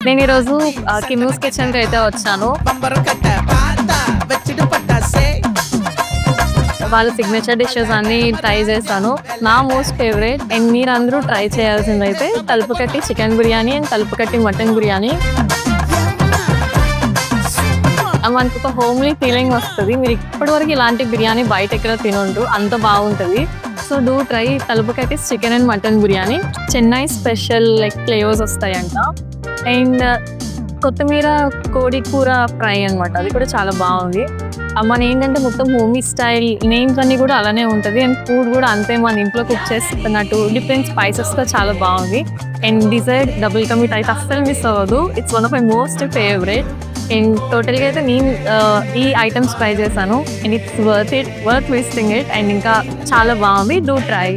నేను ఈరోజు కిమ్యూస్ కిచెన్కి అయితే వచ్చాను. వాళ్ళ సిగ్నేచర్ డిషెస్ అన్ని ట్రై చేశాను. నా మోస్ట్ ఫేవరెట్ అండ్ మీరందరూ ట్రై చేయాల్సిందైతే Thalappakatti chicken biryani and Thalappakatti mutton biryani. మనకు ఒక హోమ్లీ ఫీలింగ్ వస్తుంది. మీరు ఇప్పటివరకు ఇలాంటి బిర్యానీ బయట ఎక్కడ తినుండ్రు, అంత బాగుంటుంది. So do try Thalappakatti chicken and mutton biryani. Chennai special like flavours వస్తాయంట. అండ్ కొత్తిమీర కోడి కూర ఫ్రై అనమాట, అది కూడా చాలా బాగుంది. మన ఏంటంటే మొత్తం హోమీ స్టైల్, నేమ్స్ అన్ని కూడా అలానే ఉంటుంది. అండ్ ఫుడ్ కూడా అంతే మన ఇంట్లో కుక్ చేస్తున్నట్టు డిఫరెంట్ స్పైసెస్తో చాలా బాగుంది. And desired double ka meetha అయితే అస్సలు మిస్ అవ్వదు. It's one of my most favourite. And టోటల్గా అయితే నేను ఈ ఐటమ్స్ ట్రై చేశాను. And it's worth visiting it. And ఇంకా చాలా బాగుంది. Do try.